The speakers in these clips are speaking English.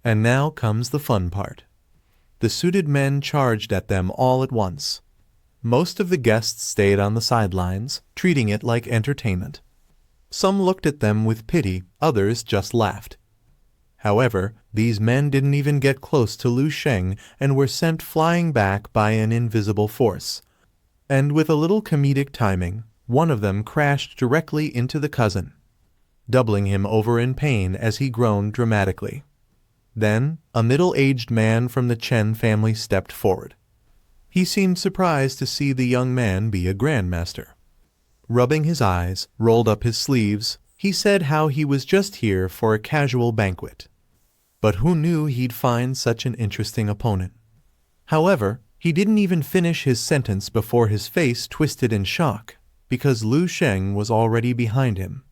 And now comes the fun part. The suited men charged at them all at once. Most of the guests stayed on the sidelines, treating it like entertainment. Some looked at them with pity, others just laughed. However, these men didn't even get close to Lu Sheng and were sent flying back by an invisible force. And with a little comedic timing, one of them crashed directly into the cousin, doubling him over in pain as he groaned dramatically. Then, a middle-aged man from the Chen family stepped forward. He seemed surprised to see the young man be a grandmaster. Rubbing his eyes, rolled up his sleeves, he said how he was just here for a casual banquet. But who knew he'd find such an interesting opponent? However, he didn't even finish his sentence before his face twisted in shock, because Lu Sheng was already behind him.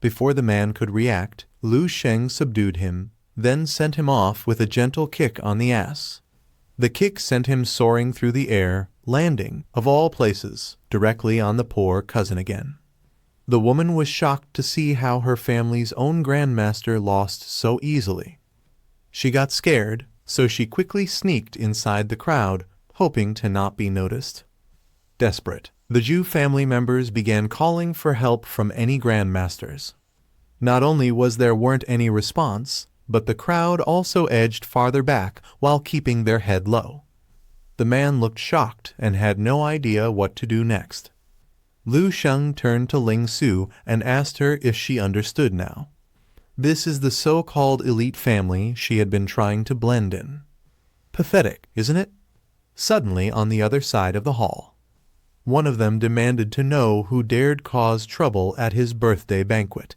Before the man could react, Lu Sheng subdued him, then sent him off with a gentle kick on the ass. The kick sent him soaring through the air, landing, of all places, directly on the poor cousin again. The woman was shocked to see how her family's own grandmaster lost so easily. She got scared, so she quickly sneaked inside the crowd, hoping to not be noticed. Desperate, the Zhu family members began calling for help from any grandmasters. Not only weren't any response, but the crowd also edged farther back while keeping their head low. The man looked shocked and had no idea what to do next. Lu Sheng turned to Ling Su and asked her if she understood now. This is the so-called elite family she had been trying to blend in. Pathetic, isn't it? Suddenly, on the other side of the hall, one of them demanded to know who dared cause trouble at his birthday banquet.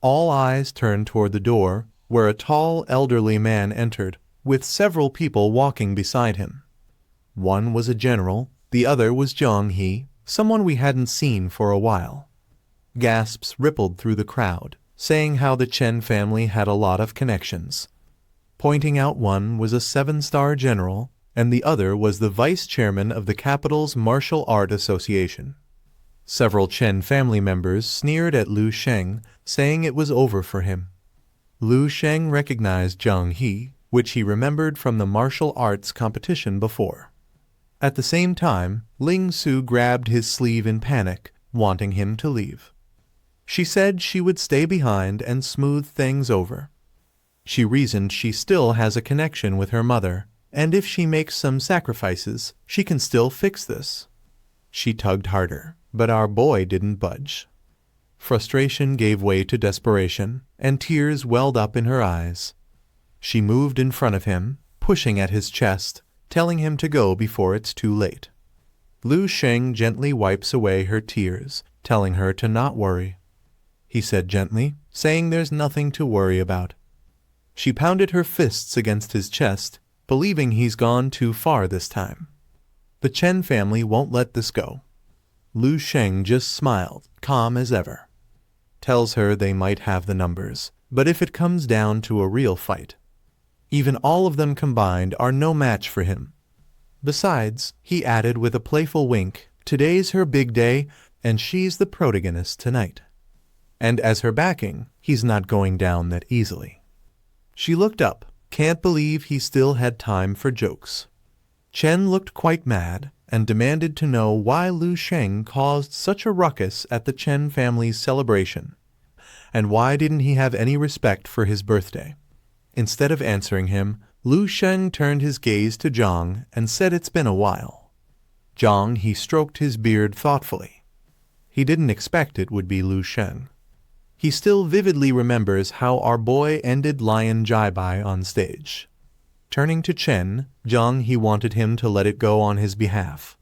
All eyes turned toward the door, where a tall, elderly man entered, with several people walking beside him. One was a general, the other was Zhang He, someone we hadn't seen for a while. Gasps rippled through the crowd, saying how the Chen family had a lot of connections. Pointing out one was a 7-star general, and the other was the vice chairman of the capital's martial art association. Several Chen family members sneered at Lu Sheng, saying it was over for him. Lu Sheng recognized Zhang He, which he remembered from the martial arts competition before. At the same time, Ling Su grabbed his sleeve in panic, wanting him to leave. She said she would stay behind and smooth things over. She reasoned she still has a connection with her mother, and if she makes some sacrifices, she can still fix this. She tugged harder, but our boy didn't budge. Frustration gave way to desperation, and tears welled up in her eyes. She moved in front of him, pushing at his chest, telling him to go before it's too late. Lu Sheng gently wipes away her tears, telling her to not worry. He said gently, saying there's nothing to worry about. She pounded her fists against his chest, believing he's gone too far this time. The Chen family won't let this go. Lu Sheng just smiled, calm as ever. Tells her they might have the numbers, but if it comes down to a real fight, even all of them combined are no match for him. Besides, he added with a playful wink, today's her big day, and she's the protagonist tonight. And as her backing, he's not going down that easily. She looked up, can't believe he still had time for jokes. Chen looked quite mad, and demanded to know why Lu Sheng caused such a ruckus at the Chen family's celebration, and why didn't he have any respect for his birthday. Instead of answering him, Lu Sheng turned his gaze to Zhang and said it's been a while. Zhang He stroked his beard thoughtfully. He didn't expect it would be Lu Sheng. He still vividly remembers how our boy ended Lion Jaibai on stage. Turning to Chen, Zhang He wanted him to let it go on his behalf.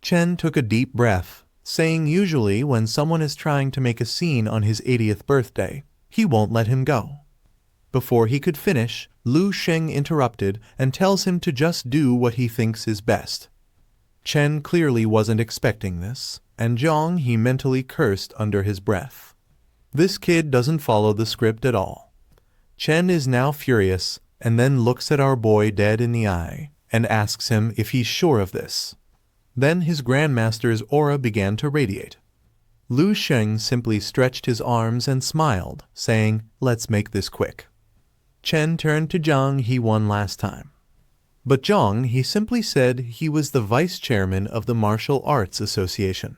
Chen took a deep breath, saying usually when someone is trying to make a scene on his 80th birthday, he won't let him go. Before he could finish, Lu Sheng interrupted and tells him to just do what he thinks is best. Chen clearly wasn't expecting this, and Zhang He mentally cursed under his breath. This kid doesn't follow the script at all. Chen is now furious, and then looks at our boy dead in the eye, and asks him if he's sure of this. Then his grandmaster's aura began to radiate. Lu Sheng simply stretched his arms and smiled, saying, "Let's make this quick." Chen turned to Zhang He one last time. But Zhang He simply said he was the vice chairman of the Martial Arts Association.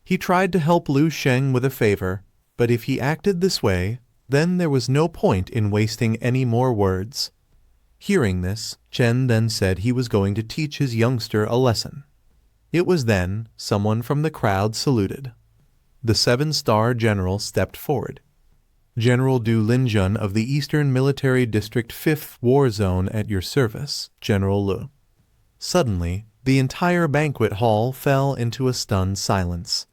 He tried to help Lu Sheng with a favor, but if he acted this way, then there was no point in wasting any more words. Hearing this, Chen then said he was going to teach his youngster a lesson. It was then someone from the crowd saluted. The 7-star general stepped forward. General Du Linjun of the Eastern Military District 5th War Zone at your service, General Lu. Suddenly, the entire banquet hall fell into a stunned silence,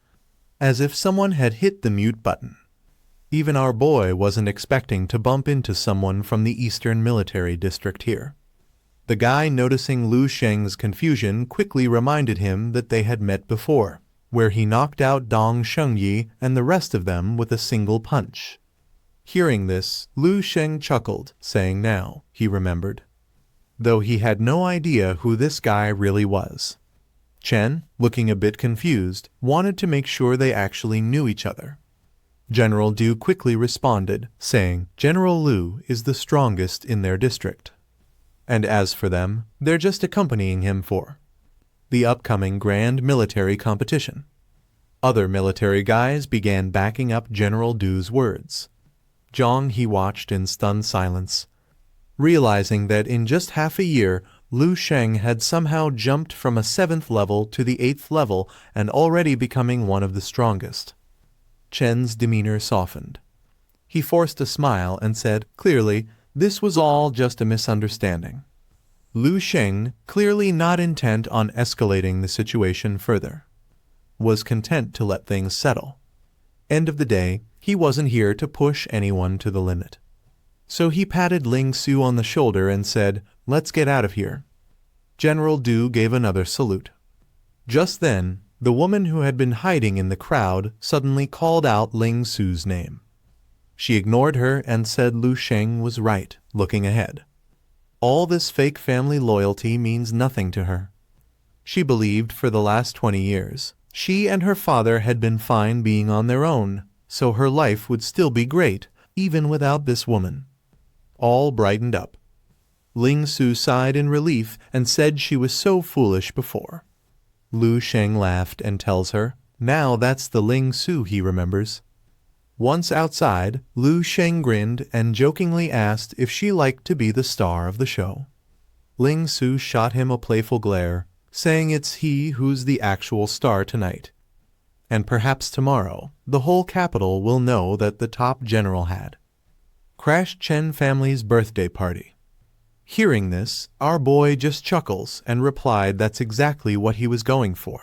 as if someone had hit the mute button. Even our boy wasn't expecting to bump into someone from the Eastern Military District here. The guy, noticing Lu Sheng's confusion, quickly reminded him that they had met before, where he knocked out Dong Shengyi and the rest of them with a single punch. Hearing this, Lu Sheng chuckled, saying now he remembered, though he had no idea who this guy really was. Chen, looking a bit confused, wanted to make sure they actually knew each other. General Du quickly responded, saying General Lu is the strongest in their district. And as for them, they're just accompanying him for the upcoming grand military competition. Other military guys began backing up General Du's words. Zhang He watched in stunned silence, realizing that in just half a year, Lu Sheng had somehow jumped from a 7th level to the 8th level and already becoming one of the strongest. Chen's demeanor softened. He forced a smile and said, clearly, this was all just a misunderstanding. Lu Sheng, clearly not intent on escalating the situation further, was content to let things settle. End of the day, he wasn't here to push anyone to the limit. So he patted Ling Su on the shoulder and said, let's get out of here. General Du gave another salute. Just then, the woman who had been hiding in the crowd suddenly called out Ling Su's name. She ignored her and said Lu Sheng was right, looking ahead. All this fake family loyalty means nothing to her. She believed for the last 20 years, she and her father had been fine being on their own, so her life would still be great, even without this woman. All brightened up. Ling Su sighed in relief and said she was so foolish before. Lu Sheng laughed and tells her, now that's the Ling Su he remembers. Once outside, Lu Sheng grinned and jokingly asked if she liked to be the star of the show. Ling Su shot him a playful glare, saying it's he who's the actual star tonight. And perhaps tomorrow, the whole capital will know that the top general had crashed Chen family's birthday party. Hearing this, our boy just chuckles and replied that's exactly what he was going for.